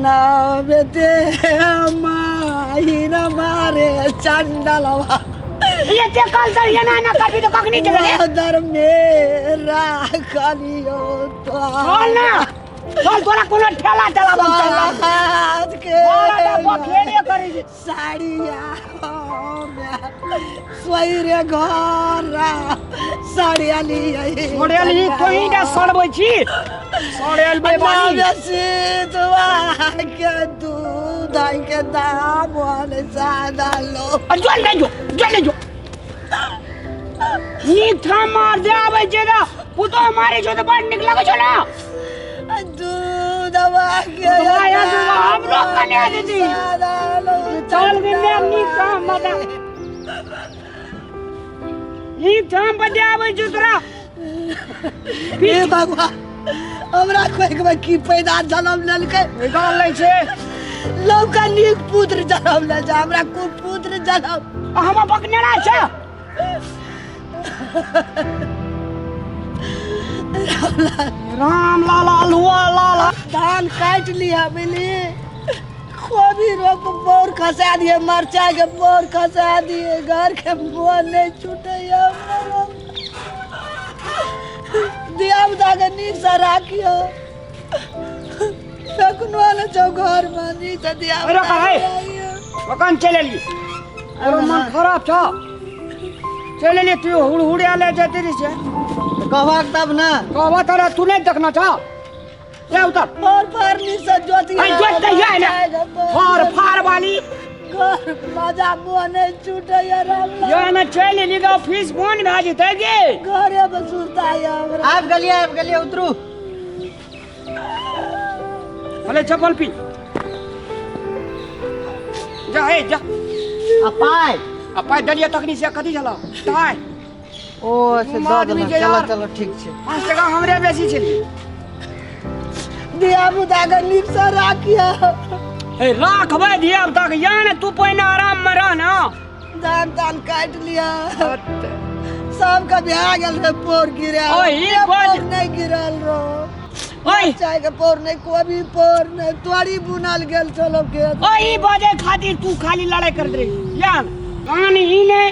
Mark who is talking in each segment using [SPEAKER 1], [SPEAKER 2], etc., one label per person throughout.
[SPEAKER 1] ना बेटे माही न मारे चंडलवा
[SPEAKER 2] ये ते कल तर ये ना कभी तो कख नहीं चले
[SPEAKER 1] दर मेरा कलियो तो
[SPEAKER 2] बोल ना बोल तोरा कोनो ठेला चला बोल
[SPEAKER 1] आज के
[SPEAKER 2] खेले करी
[SPEAKER 1] साड़िया सोइरे घर साड़िया लिए
[SPEAKER 2] मोडेली कोई ना सड़बै छी सड़ेल बेबानी
[SPEAKER 1] सीतवा के दूध के दाम वाले ज्यादा लो
[SPEAKER 2] जल जो नी था मार दे आवे जेदा पुतो मारे जो तो बाहर निकला के चला
[SPEAKER 1] दूधवा के
[SPEAKER 2] हम लोग कने आ दीदी चल गए नी था मत नी था बदे आवे जो तोरा
[SPEAKER 1] हे भगवान हमरा कोई की पैदा जन्म लेलकै
[SPEAKER 2] निकाल लै छै
[SPEAKER 1] लौका नीक पुत्र जन्म ले जा हमरा को पुत्र जन्म
[SPEAKER 2] हम पकनेड़ा छै राम लाला लुआ लाला
[SPEAKER 1] धान काट लिया मिली खोबी रोप बोर खसा दिए मरचा के बोर खसा दिए घर के बोर नहीं छूटे दिया बता के नीक से राखियो सकुनवा ने जो घर में नीक से दिया
[SPEAKER 2] अरे भाई मकान चले ली और मन खराब छ चले ली तू हुड़िया ले जाती रही छे
[SPEAKER 1] कहवा तब ना
[SPEAKER 2] कहवा तारा तू नहीं देखना छ ले उतर
[SPEAKER 1] और फरनी से जोती
[SPEAKER 2] आई जोत दे है ना फार वाली
[SPEAKER 1] घर मजा बोने छूटे यार
[SPEAKER 2] ये ना चले ली का फीस बोन भाजी तगे
[SPEAKER 1] घरे में सुता है हमरा
[SPEAKER 3] आप गलिया उतरू
[SPEAKER 2] भले चप्पल पी जा हे जा अपाय दलिया तकनी से कथी चला ताय
[SPEAKER 3] ओ से दो चलो ठीक छे
[SPEAKER 2] 5 टका हमरे बेसी छली
[SPEAKER 1] दिया बुता के नीक से राखियो
[SPEAKER 2] ए राखबे दिया तक याने तू पहिने आराम में रह ना
[SPEAKER 1] धान काट लिया सब का बिहार गेल रे पोर गिरे
[SPEAKER 2] ओए
[SPEAKER 1] पोर नहीं गिरल रो
[SPEAKER 2] ओए
[SPEAKER 1] चाय के पोर नहीं कोबी पोर नहीं तोड़ी बुनल गेल चलो के
[SPEAKER 2] ओए बाजे खातिर तू खाली लड़ाई कर दे यार कान ही ने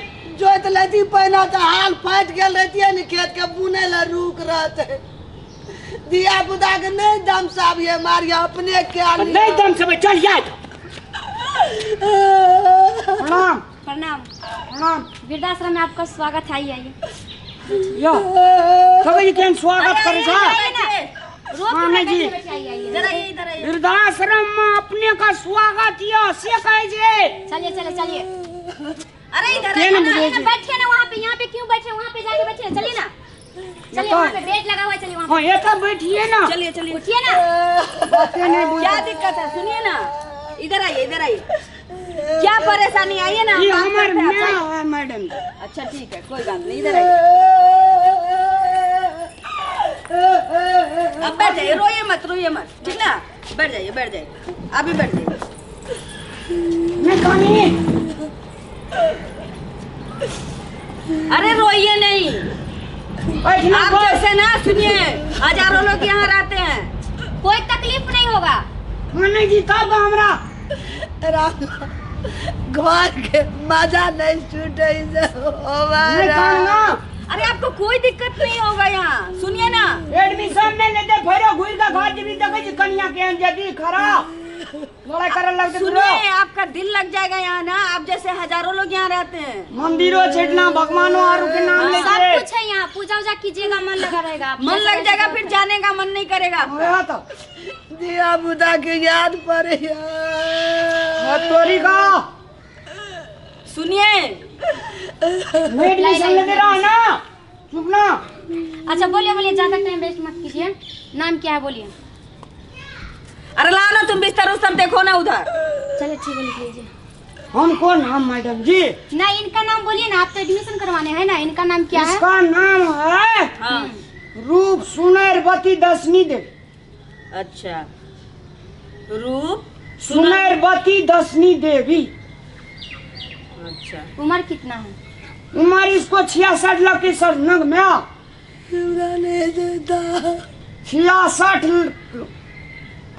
[SPEAKER 1] जोत लेती पहिना तो हाल फाट गेल रहती है नि खेत के बुने ला रुक रहते दिया बुता के नहीं दम साब ये मारिया अपने क्या
[SPEAKER 2] नहीं दम से चल जा प्रणाम
[SPEAKER 4] प्रणाम वृद्धाश्रम में आपका स्वागत है आइए
[SPEAKER 2] यो सभी के स्वागत करे छा
[SPEAKER 4] रोज
[SPEAKER 2] जी वृद्धाश्रम में अपने का स्वागत या से कहे जे
[SPEAKER 4] चलिए अरे इधर बैठिए ना वहाँ पे यहाँ पे क्यों बैठे वहाँ पे जाके बैठिए चलिए ना चलिए वहाँ पे बेड लगा हुआ है चलिए वहाँ
[SPEAKER 2] हां ये तो बैठिए ना
[SPEAKER 4] चलिए उठिए ना
[SPEAKER 5] क्या दिक्कत है सुनिए ना इधर आइए क्या परेशानी आइए ना
[SPEAKER 2] ये हमारे मैडम
[SPEAKER 5] अच्छा ठीक है कोई बात नहीं इधर आइए अब बैठ जाइए रोइए मत ठीक ना बैठ जाइए आप भी बैठ जाइए
[SPEAKER 2] मैं कहानी
[SPEAKER 5] अरे रोइए नहीं आप जैसे ना सुनिए हजारों लोग यहाँ रहते हैं
[SPEAKER 4] कोई तकलीफ नहीं होगा
[SPEAKER 2] माने जी कब हमरा
[SPEAKER 1] घर के मजा नहीं छूटे हमारा
[SPEAKER 5] अरे आपको कोई दिक्कत नहीं होगा यहाँ सुनिए ना
[SPEAKER 2] एडमिशन में लेते फेरो घुर का घर जीवी देखे छी कन्या के जदी खराब लड़ाई करे लगते
[SPEAKER 5] सुनिए आपका दिल लग जाएगा यहाँ ना आप जैसे हजारों लोग यहाँ रहते हैं
[SPEAKER 2] मंदिरों छेटना भगवानों और के नाम लेके
[SPEAKER 4] सब कुछ है यहाँ पूजा उजा कीजिएगा मन लगा रहेगा
[SPEAKER 5] मन लग जाएगा फिर जाने का मन नहीं करेगा
[SPEAKER 2] होया तो
[SPEAKER 1] दिया बुता के याद पड़े
[SPEAKER 2] तोरी का
[SPEAKER 5] सुनिए
[SPEAKER 2] एडमिशन लेते रहो ना चुप ना
[SPEAKER 4] अच्छा बोलिए ज्यादा टाइम वेस्ट मत कीजिए नाम क्या है बोलिए
[SPEAKER 5] अरे लाओ ना तुम बिस्तर उस्तर देखो ना उधर
[SPEAKER 4] चलिए ठीक है लिख लीजिए
[SPEAKER 2] हम कौन हम मैडम जी
[SPEAKER 4] ना इनका नाम बोलिए ना आप तो एडमिशन करवाने हैं ना इनका नाम क्या है
[SPEAKER 2] इसका नाम है
[SPEAKER 5] हाँ
[SPEAKER 2] रूप सुनैरवती दशनी देवी
[SPEAKER 5] अच्छा रूप
[SPEAKER 2] सुनैरवती दशनी देवी
[SPEAKER 5] अच्छा
[SPEAKER 4] उम्र कितना है
[SPEAKER 2] उम्र इसको 66 लकी सर नग में 66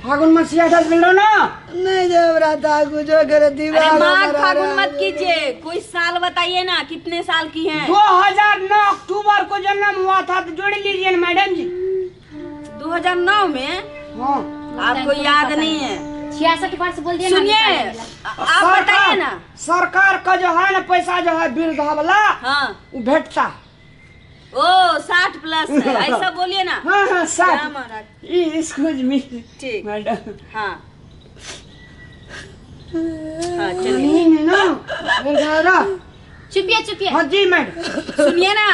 [SPEAKER 2] फागुन में सियासत मिल रहा ना
[SPEAKER 1] नहीं देवराता कुछ करे
[SPEAKER 5] अरे
[SPEAKER 1] दीवार
[SPEAKER 5] माघ फागुन मत कीजिए, कोई साल बताइए ना, कितने साल की हैं?
[SPEAKER 2] 2009 अक्टूबर को जन्म हुआ था, तो जोड़ लीजिए ना मैडम जी।
[SPEAKER 5] 2009 में?
[SPEAKER 2] हाँ
[SPEAKER 5] आपको याद नहीं है?
[SPEAKER 4] 66 वर्ष बोल दिया ना।
[SPEAKER 5] सुनिए, आप बताइए ना।
[SPEAKER 2] सरकार का जो है ना पैसा जो है वृद्धा वाला
[SPEAKER 5] हाँ
[SPEAKER 2] वो भेटता।
[SPEAKER 5] ओ 60 प्लस है, ऐसा बोलिए ना।
[SPEAKER 2] हाँ हाँ
[SPEAKER 5] क्या
[SPEAKER 2] सर
[SPEAKER 5] महाराज?
[SPEAKER 2] एक्सक्यूज मी
[SPEAKER 5] ठीक।
[SPEAKER 2] मैडम।
[SPEAKER 5] हाँ हाँ चलिए।
[SPEAKER 2] नहीं नहीं ना वृद्धा।
[SPEAKER 4] चुपिए चुपिए।
[SPEAKER 2] हाँ जी मैडम।
[SPEAKER 5] सुनिए ना,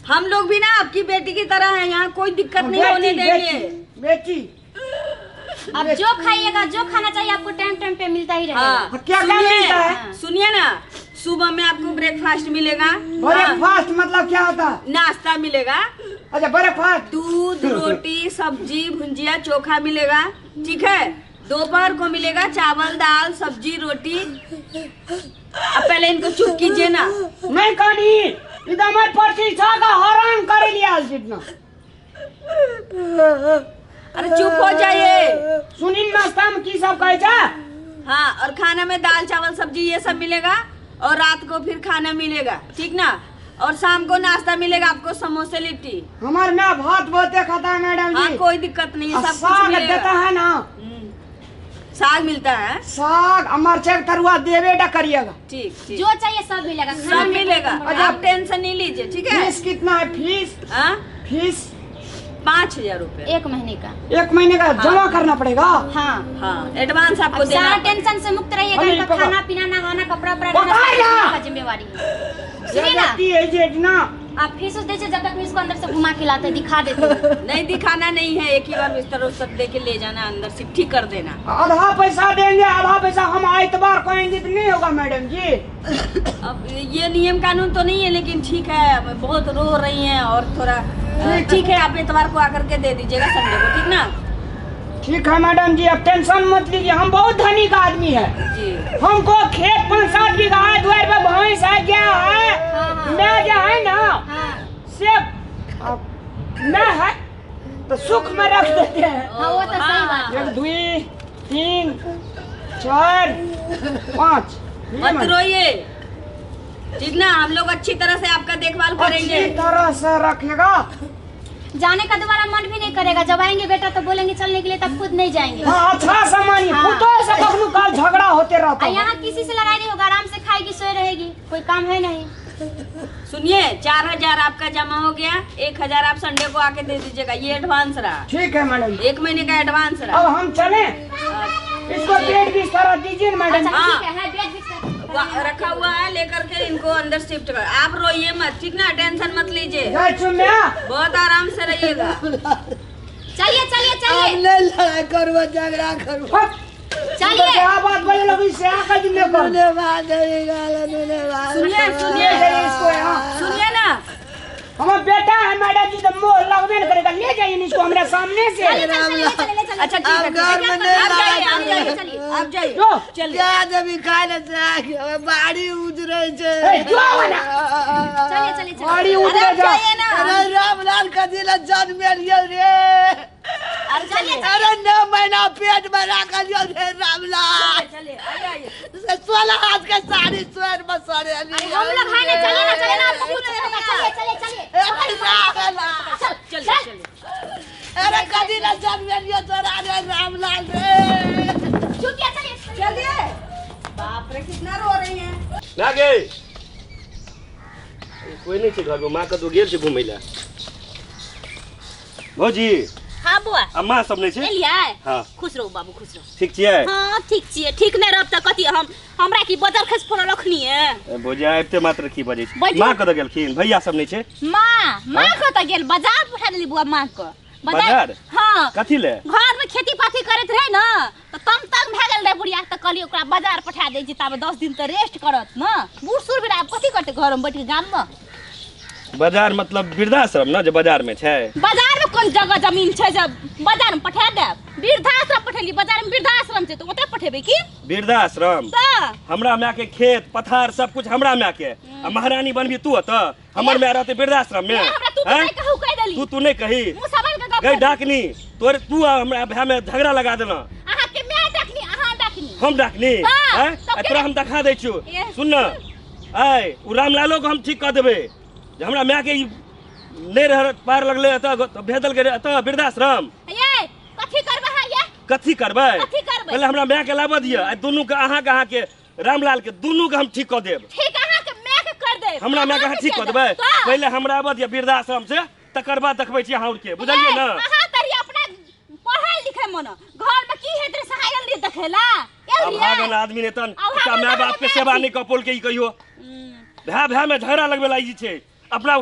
[SPEAKER 5] हम लोग भी ना आपकी बेटी की तरह हैं, यहाँ कोई दिक्कत नहीं होने देंगे।
[SPEAKER 2] बेटी
[SPEAKER 4] अब जो खाइएगा, जो खाना चाहिए आपको टाइम टाइम पे मिलता ही रहेगा।
[SPEAKER 5] हाँ
[SPEAKER 2] क्या क्या मिलता है?
[SPEAKER 5] सुनिए ना, सुबह में आपको ब्रेकफास्ट मिलेगा।
[SPEAKER 2] ब्रेकफास्ट मतलब क्या होता है?
[SPEAKER 5] नाश्ता मिलेगा,
[SPEAKER 2] अच्छा ब्रेकफास्ट।
[SPEAKER 5] दूध रोटी सब्जी भुंजिया चोखा मिलेगा, ठीक है। दोपहर को मिलेगा चावल दाल सब्जी रोटी। अब पहले इनको चुप कीजिए ना।
[SPEAKER 2] नहीं कहानी इधर मैं प्रतिष्ठा का हरण कर लिया जितना।
[SPEAKER 5] अरे चुप हो जाइए।
[SPEAKER 2] सुनी नाश्ता में की सब कहे जा?
[SPEAKER 5] हाँ, और खाना में दाल चावल सब्जी ये सब मिलेगा, और रात को फिर खाना मिलेगा, ठीक ना। और शाम को नाश्ता मिलेगा आपको समोसे लिट्टी।
[SPEAKER 2] हमारे में भात बहुत खाता है मैडम
[SPEAKER 5] हाँ
[SPEAKER 2] जी।
[SPEAKER 5] कोई दिक्कत नहीं है, सब कुछ
[SPEAKER 2] साग देता
[SPEAKER 5] मिलेगा।
[SPEAKER 2] है ना?
[SPEAKER 5] साग मिलता है।
[SPEAKER 2] साग अमरचे तरुआ देवेटा करिएगा।
[SPEAKER 5] ठीक ठीक,
[SPEAKER 4] जो चाहिए सब मिलेगा।
[SPEAKER 5] सब मिलेगा, आप टेंशन नहीं लीजिए, ठीक है।
[SPEAKER 2] फीस कितना है? फीस
[SPEAKER 5] हाँ?
[SPEAKER 2] फीस
[SPEAKER 5] 5000 रुपए
[SPEAKER 4] 1 महीने का।
[SPEAKER 2] 1 महीने का जमा करना पड़ेगा।
[SPEAKER 4] हाँ
[SPEAKER 5] हाँ, एडवांस आपको
[SPEAKER 4] अब सारा
[SPEAKER 5] देना।
[SPEAKER 4] टेंशन से मुक्त रहिएगा।
[SPEAKER 2] अरे
[SPEAKER 4] इनका
[SPEAKER 2] पकड़।
[SPEAKER 4] खाना पीना नहाना कपड़ा
[SPEAKER 2] पकड़
[SPEAKER 4] उपड़ा
[SPEAKER 2] ना।
[SPEAKER 4] का जिम्मेवारी है। सुनिए ना,
[SPEAKER 2] है जे ना
[SPEAKER 4] आप फीस दीजिए, जब तक इसको अंदर से घुमा के लाते दिखा देते हैं।
[SPEAKER 5] नहीं दिखाना नहीं है, एक ही बार बिस्तर उस्तर दे के ले जाना, अंदर से ठीक कर देना।
[SPEAKER 2] आधा पैसा देंगे, आधा पैसा हम आइतबार को आएंगे तो नहीं होगा मैडम जी।
[SPEAKER 5] अब ये नियम कानून तो नहीं है, लेकिन ठीक है, अब बहुत रो रही हैं और थोड़ा ठीक है, आप इतवार को आकर के दे दीजिएगा संडे को, ठीक ना।
[SPEAKER 2] ठीक है मैडम जी, अब टेंशन मत लीजिए, हम बहुत धनिक आदमी है।
[SPEAKER 5] जी
[SPEAKER 2] हमको खेत 5-7 बीघा है, द्वार पे भैंस है, क्या है, मैं जो है ना सिर्फ मैं है तो सुख में रख देते हैं।
[SPEAKER 4] हाँ वो तो सही बात है।
[SPEAKER 2] 1 2 3 4 5
[SPEAKER 5] मत रोइए, ठीक ना। हम लोग अच्छी तरह से आपका देखभाल करेंगे।
[SPEAKER 2] अच्छी तरह से रखेगा।
[SPEAKER 4] जाने का दोबारा मन भी नहीं करेगा। जब आएंगे बेटा तो बोलेंगे चलने के लिए, तब खुद नहीं जाएंगे।
[SPEAKER 2] हाँ अच्छा सामान
[SPEAKER 4] हाँ।
[SPEAKER 2] पुतो से कखनो काल झगड़ा होते रहता है।
[SPEAKER 4] यहाँ किसी से लड़ाई नहीं होगा, आराम से खाएगी सोए रहेगी, कोई काम है नहीं।
[SPEAKER 5] सुनिए, 4000 आपका जमा हो गया, 1000 आप संडे को आके दे दीजिएगा, ये एडवांस रहा।
[SPEAKER 2] ठीक है मैडम,
[SPEAKER 5] 1 महीने का एडवांस रहा।
[SPEAKER 2] अब हम चले। इसको बेड बिस्तर दीजिए ना मैडम।
[SPEAKER 4] अच्छा
[SPEAKER 5] हाँ।
[SPEAKER 4] ठीक है, बेड बिस्तर
[SPEAKER 5] रखा हुआ है, लेकर के इनको अंदर शिफ्ट कर। आप रोइए मत, ठीक ना, टेंशन मत लीजिए,
[SPEAKER 2] जय चुम्या।
[SPEAKER 5] बहुत आराम से रहिएगा।
[SPEAKER 4] चलिए चलिए
[SPEAKER 1] अब
[SPEAKER 4] चलिए
[SPEAKER 1] नहीं लड़ाई करो झगड़ा करो।
[SPEAKER 4] चलिए।
[SPEAKER 2] क्या बात बोले लोग इससे आकर जिम्मे कर।
[SPEAKER 1] तूने बात नहीं गाला, तूने बात
[SPEAKER 5] सुनिए सुनिए
[SPEAKER 2] इसको यहाँ।
[SPEAKER 5] सुनिए ना,
[SPEAKER 2] हमारा बेटा है मैडम जी, तो मोह लगबे न करेगा, ले जाइए इसको हमारे सामने से।
[SPEAKER 5] अच्छा ठीक है,
[SPEAKER 1] अब घर में नहीं
[SPEAKER 5] आप जाइए, आप
[SPEAKER 1] लड़ाई
[SPEAKER 5] जाइए,
[SPEAKER 1] करो।
[SPEAKER 5] आप जाइए,
[SPEAKER 2] जो
[SPEAKER 5] चलिए।
[SPEAKER 1] क्या जब खाने से आगे बाड़ी उजरे छे।
[SPEAKER 2] ए, जो हो ना।
[SPEAKER 4] चलिए चलिए चलिए।
[SPEAKER 2] गाड़ी
[SPEAKER 5] अरे
[SPEAKER 2] उतरे
[SPEAKER 5] आप
[SPEAKER 2] जा।
[SPEAKER 5] जाइए ना।
[SPEAKER 1] अरे रामलाल का दिल जन्म लियो रे।
[SPEAKER 5] अरे चलिए
[SPEAKER 1] अरे 9 महीना पेट में रखल लियो रे रामलाल।
[SPEAKER 5] चलिए, आइए आइए।
[SPEAKER 1] 16 हाथ के साड़ी स्वेर में सरे लियो।
[SPEAKER 4] हम लोग है ना, चलिए ना, चलिए ना, आपको कुछ नहीं होगा। चलिए चलिए चलिए।
[SPEAKER 1] अरे रामलाल।
[SPEAKER 5] चलिए चलिए।
[SPEAKER 1] अरे कदी ना जन्म लियो तोरा रे रामलाल रे।
[SPEAKER 4] छुट्टियाँ चलिए।
[SPEAKER 5] चलिए। बाप रे, कितना रो रही हैं।
[SPEAKER 6] ना गए कोई नहीं छे घर में, माँ का तो गेल छे घूमै ला। भौजी
[SPEAKER 7] हाँ बुआ
[SPEAKER 6] अम्मा सब नहीं छे?
[SPEAKER 7] एलियै
[SPEAKER 6] हाँ
[SPEAKER 7] खुश रहू बाबू खुश रहू।
[SPEAKER 6] ठीक छियै?
[SPEAKER 7] हाँ ठीक छियै, ठीक नहीं रहब त कथी हमरा की बदर खस फोड़ रखनी है।
[SPEAKER 6] भौजी आबिते मात्र की बजै छै?
[SPEAKER 7] बजू।
[SPEAKER 6] माँ कतऽ गेलखिन? भैया सब नहीं छे?
[SPEAKER 7] माँ कतऽ गेल? बाजार पठा देली बुआ माँ के।
[SPEAKER 6] बाजार?
[SPEAKER 7] हाँ,
[SPEAKER 6] कथी ले?
[SPEAKER 7] घर में खेती पाती करत रहे ना, तो कम तंग भए गेल रहे बुढ़िया, तो कहलिए ओकरा बाजार पठा दे छी, ताबे 10 दिन तो रेस्ट करत ना। बूढ़ सूढ़ भी आब कथी करते घर में बैठ के गाम में।
[SPEAKER 6] बाजार मतलब वृद्धाश्रम ना, जो बाजार में छै?
[SPEAKER 7] बाजार में कोन जगह जमीन छै जब बाजार में पठा देब? वृद्धाश्रम पठेली, बाजार में वृद्धाश्रम छै तो ओतै पठेबै की?
[SPEAKER 6] वृद्धाश्रम?
[SPEAKER 7] तऽ
[SPEAKER 6] हमरा माँ के खेत पथार सब कुछ हमरा माँ के, आ महारानी बनबी तू त हमर माँ रहते वृद्धाश्रम में?
[SPEAKER 7] हमरा तू तो
[SPEAKER 6] हैं?
[SPEAKER 7] नहीं कहू कह देली।
[SPEAKER 6] तू नहीं कही?
[SPEAKER 7] मुँह सबन के
[SPEAKER 6] गई डाकनी तोर तू हमरा भाई में झगड़ा लगा देना
[SPEAKER 7] अहाँ के मैं डाकनी अहाँ डाकनी
[SPEAKER 6] हम डाकनी
[SPEAKER 7] हाँ,
[SPEAKER 6] हैं
[SPEAKER 7] तब
[SPEAKER 6] तोरा हम दिखा दै छियो
[SPEAKER 7] ये।
[SPEAKER 6] सुन न आय उ रामलालो को हम ठीक कर देबे जे हमरा माय के नहीं रह पार लगले त भेदल के त वृद्धाश्रम
[SPEAKER 7] ये कथी करबा है ये
[SPEAKER 6] कथी करबै
[SPEAKER 7] कथी करबै?
[SPEAKER 6] पहले हमरा माय के लाबऽ दिया आ दुनू के अहाँ के रामलाल के दुनू के हम ठीक कर देब
[SPEAKER 7] ठीक अहाँ के मैं के कर दे
[SPEAKER 6] हमरा माय के अहाँ ठीक कर देबै पहले हमरा आबऽ दिया वृद्धाश्रम से तकर बाद देखबै छी अहाँ के बुझलियै न
[SPEAKER 7] अहाँ तरी अपना पढ़ाई लिखे मन घर में की हेत रे सहायल रे देखेला
[SPEAKER 6] अब भागन आदमी ने तन एकटा माय बाप के सेवा नहीं कपोल के ई कहियो भाई में झगड़ा लगबे लागि छै अपना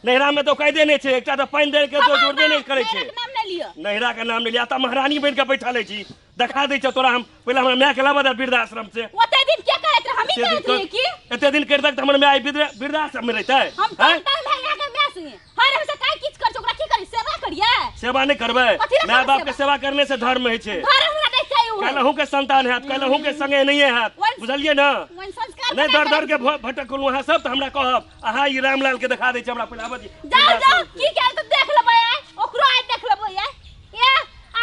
[SPEAKER 6] नैहरा में तो कायदे नहीं छै एकटा त पानी दे के तो जोड़बे नहीं करे छै
[SPEAKER 7] नाम नहीं लियो
[SPEAKER 6] नैहरा के नाम ले लिया त महारानी बन के बैठल छी दिखा दै छ तोरा हम पहले हमरा माय के लाबऽ दे वृद्धाश्रम से
[SPEAKER 7] ओते दिन क्या कहत रहे हम ही कहत रहे की
[SPEAKER 6] एते दिन कर तक त हमर माय वृद्धाश्रम में रहतै
[SPEAKER 7] हम तन भैया के मैं सुनी हर हम से काय किछ कर ओकरा की करी सेवा करिए
[SPEAKER 6] सेवा नहीं करबै माय बाप के सेवा करने से धर्म है छै
[SPEAKER 7] घर हमरा नहीं चाहिए
[SPEAKER 6] कहलहु के संतान हैत कहलहु के संगे नहीं हैत बुझलियै न
[SPEAKER 7] मन संस्कार
[SPEAKER 6] नहीं दर दर के भटकलु अहाँ सब त हमरा कहब अहाँ ई रामलाल के दिखा दै छी हमरा पहले आबऽ दी
[SPEAKER 7] जाओ की कहल त देख लेबै ओकरो आइ देख लेबै ये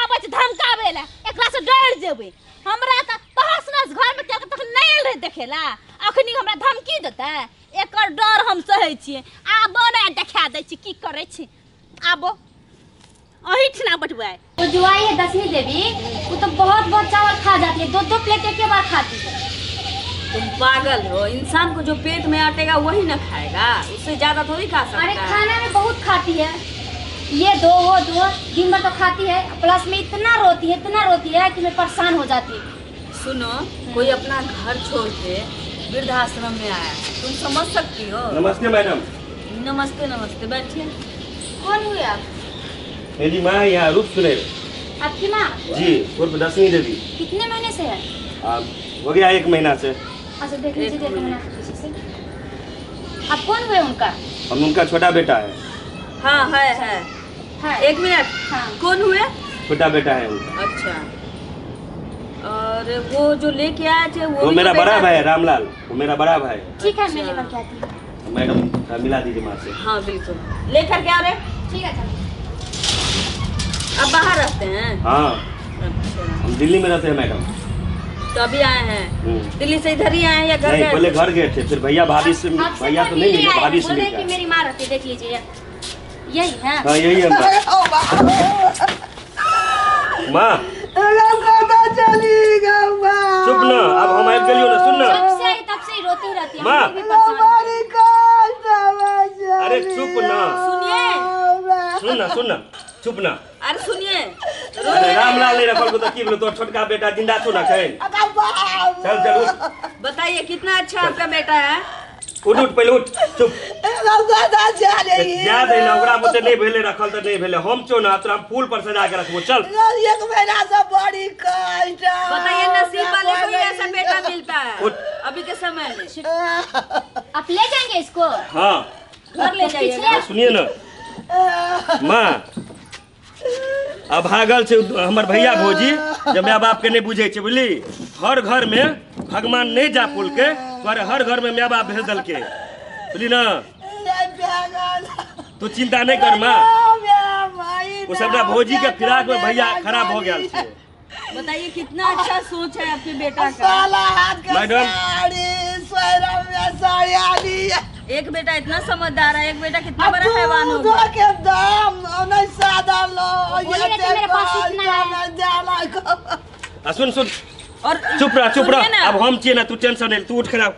[SPEAKER 7] आबै छ धमकावे ला एकरा से डर जेबै हमरा त तहस नस घर में तक नहीं आयल रहे देखेला अखनी हमरा धमकी देतै एकर डर हम सहै छियै आबो ना देखा दै छी की करै छी आबो अही ठना बटुआ
[SPEAKER 4] वो जो आई है दसवीं देवी वो तो बहुत बहुत चावल खा जाती है 2-2 प्लेट एक बार खाती है।
[SPEAKER 5] तुम पागल हो इंसान को जो पेट में अटेगा वही ना खाएगा उससे ज्यादा थोड़ी खा सकता
[SPEAKER 4] अरे
[SPEAKER 5] है
[SPEAKER 4] खाना में बहुत खाती है ये दो वो दो दिन भर तो खाती है प्लस में इतना रोती है कि मैं परेशान हो जाती हूँ।
[SPEAKER 5] सुनो कोई अपना घर छोड़ के वृद्धाश्रम में आया तुम समझ सकती हो।
[SPEAKER 6] नमस्ते मैडम
[SPEAKER 5] नमस्ते नमस्ते बैठिए।
[SPEAKER 4] कौन हुए आप?
[SPEAKER 6] मेरी माँ यहाँ रूप सुने
[SPEAKER 4] आपकी माँ?
[SPEAKER 6] जी उर्फ दसवीं देवी
[SPEAKER 4] कितने महीने से है?
[SPEAKER 6] हो गया 1 महीना से।
[SPEAKER 4] अच्छा देख लीजिए 1 महीना किसी से। आप कौन हुए उनका?
[SPEAKER 6] हम उनका छोटा बेटा है।
[SPEAKER 5] हाँ है
[SPEAKER 4] हाँ
[SPEAKER 5] 1 मिनट।
[SPEAKER 4] हाँ।
[SPEAKER 5] कौन हुए?
[SPEAKER 6] छोटा बेटा है उनका।
[SPEAKER 5] अच्छा और वो जो लेके आए थे
[SPEAKER 6] वो
[SPEAKER 5] भी
[SPEAKER 6] मेरा
[SPEAKER 5] तो
[SPEAKER 6] बड़ा
[SPEAKER 5] बेटा
[SPEAKER 6] भाई है रामलाल वो मेरा बड़ा भाई है।
[SPEAKER 4] ठीक है मैं लेकर के आती हूँ।
[SPEAKER 6] मैडम मिला दीजिए माँ से।
[SPEAKER 5] हाँ बिल्कुल लेकर के आ रहे।
[SPEAKER 4] ठीक है चलो।
[SPEAKER 5] अब बाहर रहते हैं?
[SPEAKER 6] हाँ
[SPEAKER 5] अच्छा
[SPEAKER 6] हम दिल्ली में रहते हैं मैडम।
[SPEAKER 5] तो अभी आए हैं दिल्ली से इधर ही आए हैं या घर
[SPEAKER 6] नहीं
[SPEAKER 5] गए?
[SPEAKER 6] पहले घर गए थे फिर भैया भाभी से
[SPEAKER 4] आपसे
[SPEAKER 6] भैया तो नहीं मिले भाभी से
[SPEAKER 4] बोल रहे
[SPEAKER 6] मिल
[SPEAKER 4] कि
[SPEAKER 6] गए।
[SPEAKER 4] मेरी माँ रहती है देख लीजिए यही है।
[SPEAKER 6] हाँ यही है माँ
[SPEAKER 1] चली गई
[SPEAKER 6] चुप न अब हम आबि गेलियो न सुन न
[SPEAKER 4] तब से ही रोती रहती है
[SPEAKER 6] माँ।
[SPEAKER 4] हम भी परेशान हैं।
[SPEAKER 6] अरे चुप न सुन न चुप न
[SPEAKER 5] अरे सुनिए
[SPEAKER 6] अरे रामलाल नहीं रखल को तो की बोलो तो छोटका बेटा जिंदा छो न खैन चल चल उठ
[SPEAKER 5] बताइए कितना अच्छा आपका बेटा है।
[SPEAKER 6] उठ पहले उठ चुप याद है ना ओकरा बोते नहीं भेले रखल त नहीं भेले हम चो ना तोरा फूल पर सजा के रखबो चल
[SPEAKER 1] 1 महीना से बड़ी कष्ट
[SPEAKER 5] बताइए नसीब वाले को ही ऐसा बेटा मिलता है
[SPEAKER 6] उठ।
[SPEAKER 5] अभी के समय में।
[SPEAKER 4] आप ले जाएंगे इसको?
[SPEAKER 6] हाँ
[SPEAKER 5] घर ले जाइएगा।
[SPEAKER 6] सुनिए ना माँ अब भागल छै हमर भैया भौजी जब माय बाप के नहीं बुझे छै बुझली हर घर में भगवान नहीं जा पुल के पर हर घर में माय बाप भेज दल के बुझली ना तू चिंता नहीं कर माँ वो सबटा भौजी के फिराक में भैया खराब हो गया छै।
[SPEAKER 5] बताइए कितना अच्छा सोच है आपके बेटा का।
[SPEAKER 6] मैडम
[SPEAKER 5] एक बेटा इतना समझदार है एक बेटा कितना बड़ा हैवान होगा।
[SPEAKER 6] सुन सुन
[SPEAKER 5] और
[SPEAKER 6] चुप रह
[SPEAKER 5] सुनिए ना,
[SPEAKER 6] अब हम छिए ना तू टेंशन नहीं तू उठ खड़ा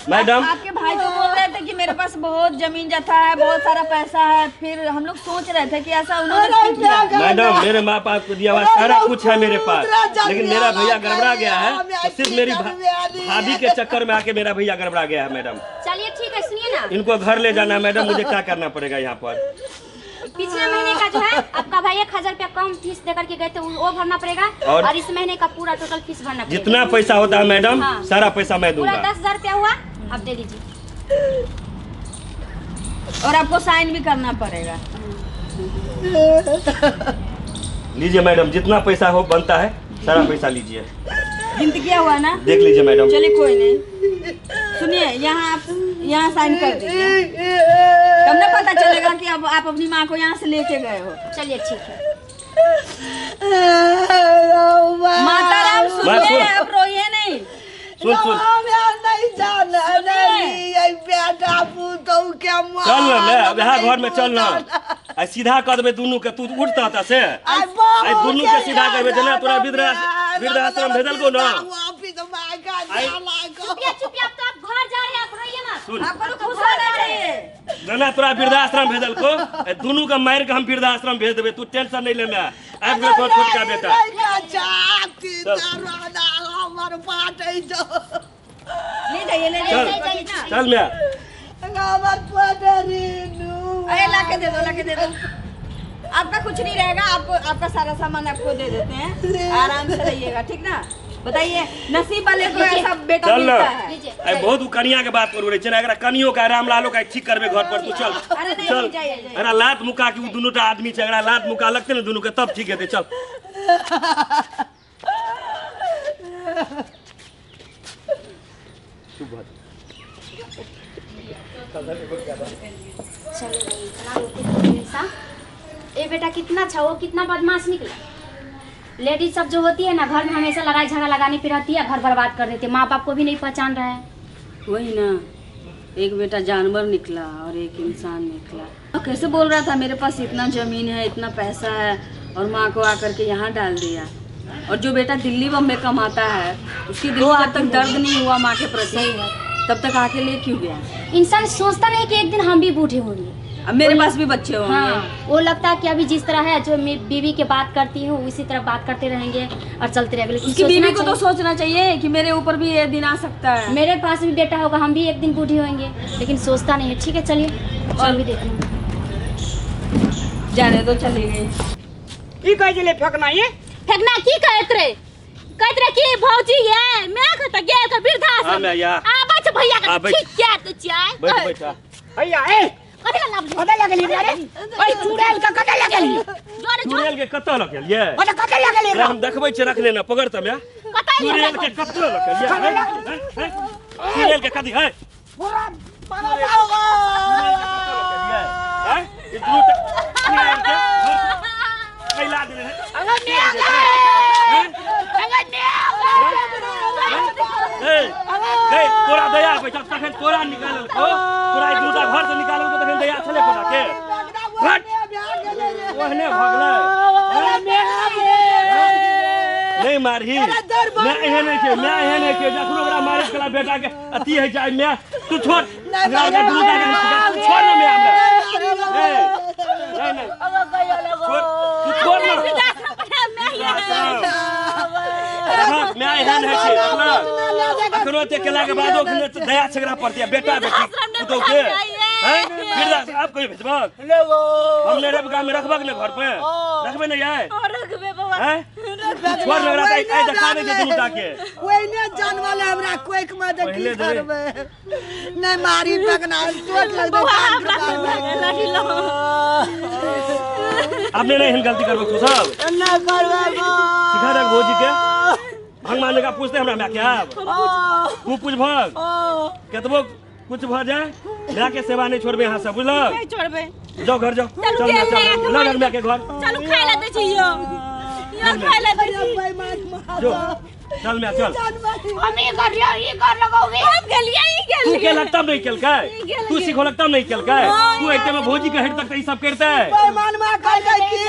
[SPEAKER 6] मैडम
[SPEAKER 5] आपके भाई तो बोल रहे थे कि मेरे पास बहुत जमीन जथा है बहुत सारा पैसा है फिर हम लोग सोच रहे थे कि ऐसा उन्होंने क्यों किया।
[SPEAKER 6] मैडम मेरे माँ बाप को दिया हुआ सारा कुछ है मेरे पास लेकिन मेरा भैया गड़बड़ा गया है तो सिर्फ मेरी भाभी के चक्कर में आके मेरा भैया गड़बड़ा गया है मैडम।
[SPEAKER 4] चलिए ठीक है सुनिए ना
[SPEAKER 6] इनको घर ले जाना है मैडम मुझे क्या करना पड़ेगा यहाँ पर।
[SPEAKER 4] पिछले महीने का जो है आपका भाई 1000 रुपया कम फीस देकर के गए थे वो भरना पड़ेगा और इस महीने का पूरा टोटल फीस भरना पड़ेगा।
[SPEAKER 6] जितना पैसा होता है मैडम
[SPEAKER 4] हाँ।
[SPEAKER 6] सारा पैसा मैं
[SPEAKER 4] पूरा
[SPEAKER 6] दूंगा।
[SPEAKER 4] 10,000 रुपया हुआ आप दे दीजिए
[SPEAKER 5] और आपको साइन भी करना पड़ेगा।
[SPEAKER 6] लीजिए मैडम जितना पैसा हो बनता है सारा पैसा लीजिए
[SPEAKER 5] गिनती किया हुआ ना
[SPEAKER 6] देख लीजिए मैडम।
[SPEAKER 5] चलिए कोई नहीं सुनिए यहाँ आप यहाँ साइन कर दीजिए तब ना पता चलेगा कि अब आप अपनी माँ को यहाँ से लेके गए हो।
[SPEAKER 4] चलिए ठीक है।
[SPEAKER 5] माता राम सुनिए, अब रोइए नहीं।
[SPEAKER 6] सुन सुन
[SPEAKER 1] नहीं जाना नहीं बेटा पूतो के
[SPEAKER 6] चल ना ले वहाँ घर में चल ना आ सीधा कर देबे दोनों के तू उठता था से आई दोनों के सीधा करबे जना तोरा वृद्धाश्रम भेजल को ना
[SPEAKER 4] चुपिया अब तो आप घर जा रहे हैं, आप रोइए मत।
[SPEAKER 5] आपको खुश होना चाहिए।
[SPEAKER 6] जना तोरा वृद्धाश्रम भेजल को दोनों का मार के हम वृद्धाश्रम भेज देबे, तू टेंशन नहीं ले। मैं आब गए छोट का बेटा
[SPEAKER 5] ले जाइए, ले
[SPEAKER 6] चल
[SPEAKER 5] जाइए।
[SPEAKER 6] चल मैं
[SPEAKER 5] अरे लाके दे दो, लाके दे दो। आपका कुछ नहीं रहेगा, आपको आपका सारा सामान आपको दे देते हैं, आराम से रहिएगा, ठीक ना। बताइए नसीब वाले को ऐसा बेटा
[SPEAKER 6] चल ना
[SPEAKER 5] मिलता है।
[SPEAKER 6] आई बहुत कनिया के बात करू रे चल अगर कनियो का राम लालो का ठीक करबे घर पर तू चल
[SPEAKER 5] अरे नहीं,
[SPEAKER 6] चल
[SPEAKER 5] जाइए, जाइए।
[SPEAKER 6] अरे लात मुका के दोनों टा आदमी झगड़ा लात मुका लगते ना दोनों के तब ठीक है चल
[SPEAKER 4] ए बेटा कितना अच्छा वो कितना बदमाश निकला। लेडीज सब जो होती है ना घर में हमेशा लड़ाई झगड़ा लगाने पे रहती है, घर बर्बाद कर देती है, माँ बाप को भी नहीं पहचान रहा है।
[SPEAKER 5] वही ना, एक बेटा जानवर निकला और एक इंसान निकला। कैसे बोल रहा था मेरे पास इतना जमीन है, इतना पैसा है, और माँ को आकर के यहाँ डाल दिया। और जो बेटा दिल्ली बम्बे कमाता है उसकी दिल को जब तक दर्द नहीं हुआ माँ के प्रति तब तक आके ले क्यों गया।
[SPEAKER 4] इंसान सोचता नहीं कि एक दिन हम भी बूढ़े होंगे,
[SPEAKER 5] अब मेरे पास भी बच्चे होंगे।
[SPEAKER 4] हाँ, वो लगता है कि अभी जिस तरह है जो मैं बीवी के बात करती हूँ उसी तरह बात करते रहेंगे और चलते रहेंगे। लेकिन
[SPEAKER 5] उसकी बीवी को तो सोचना चाहिए कि मेरे ऊपर भी ये दिन आ सकता है।
[SPEAKER 4] मेरे पास भी बेटा होगा, हम भी एक दिन बूढ़े होंगे, लेकिन सोचता नहीं है। ठीक है चलिए और भी देखना
[SPEAKER 5] जाने तो चली गई।
[SPEAKER 2] की कह दिले फेंकना ये
[SPEAKER 7] फेंकना की कहत रे की भौजी है मैं कहता गेल का वृद्धा
[SPEAKER 6] हां मैं या
[SPEAKER 7] आ बच भैया का ठीक क्या तो चाय
[SPEAKER 6] बैठ बैठा
[SPEAKER 2] भैया ए
[SPEAKER 7] कथि ला
[SPEAKER 2] कते लगली रे ओए चुड़ैल का कते लगली
[SPEAKER 6] चुड़ैल के कत्ता लगलिए
[SPEAKER 2] ओते कते लगली
[SPEAKER 6] रे हम देखबै छ रखले ना पकड़ त मैं चुड़ैल के कत्ता लगलिए चुड़ैल के कथि है
[SPEAKER 2] पूरा
[SPEAKER 6] हैं ये दूर तक चुड़ैल के खैला देले हैं तोरा दया बैठा तखन तोरा निकालल को तोरा दूटा घर से निकालल को तखन दया छले कोना के हट ओहने भगले नहीं मारही मैं एहन नहीं के जखनो ओकरा मारे कला बेटा के अति है जाय मैं तू छोड़ हमरा के दूटा के छोड़ ना मैं हमरा नहीं तू छोड़ ना मैं एहन है के अखनो ते केला के बादो दया छगरा पड़ती है बेटा बेटी तो के हैं फिर आप कोई भेजबा हमने रेब गांव में रखबा के घर पे रखबे नहीं है
[SPEAKER 7] रखबे बाबा
[SPEAKER 6] हैं छोड़ लगा आई देखा नहीं दे दूटा के
[SPEAKER 1] कोई ने जान वाले हमरा कोई के मदद की करबे नहीं मारी पकना चोट लग दे आपने नहीं गलती करबो तू सब ना करबे सिखा दे भौजी के भगवान का पूछते हमरा मैं क्या तू पूछ भग केतबो कुछ भ जाए मैं के सेवा नहीं छोड़बे यहां से बुझलो
[SPEAKER 7] नहीं छोड़बे
[SPEAKER 6] जाओ घर जाओ चल ना मैं के घर
[SPEAKER 7] चलो खाए ला दे छियो यो खाए ला दे
[SPEAKER 6] जो चल मैं चल
[SPEAKER 7] हम ये कर लिया ये कर लगाओगे हम के लिए ही के
[SPEAKER 6] तू के लगता नहीं केल का तू सीखो लगता नहीं केल का तू एक में भौजी के हेड तक ये सब करता है
[SPEAKER 1] बेईमान में कर दे की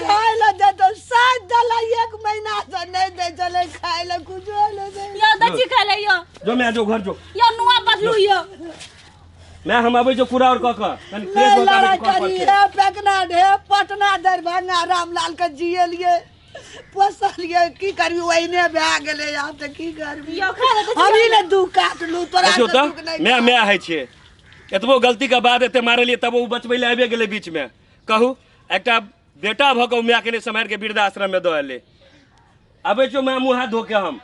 [SPEAKER 1] खाए ला दे तो साथ दला एक महीना से नहीं दे चले खाए ला कुछ ले दे
[SPEAKER 7] यो दची खा ले यो
[SPEAKER 6] जो मैं जो घर जो
[SPEAKER 7] यो नुआ बदलू यो
[SPEAKER 6] मैं हम अबे जो पूरा और कह तनी फ्रेश होता है कौन पर के
[SPEAKER 1] पेकना ढे पटना दरभंगा रामलाल के जिए लिए पोसलिए की करबी वहीने भए गेले या त की करबी
[SPEAKER 7] यो खा ले
[SPEAKER 1] हमी ने दू काट लू तोरा
[SPEAKER 6] देखियो तो मैं है छे एतबो गलती के बाद एते मारलिए तब वो बचबै ले आबे गेले बीच में कहू एकटा बेटा भगौ मैं के ने समार के वृद्धाश्रम में दो ले अबे जो मैं मुंह हाथ धो के हम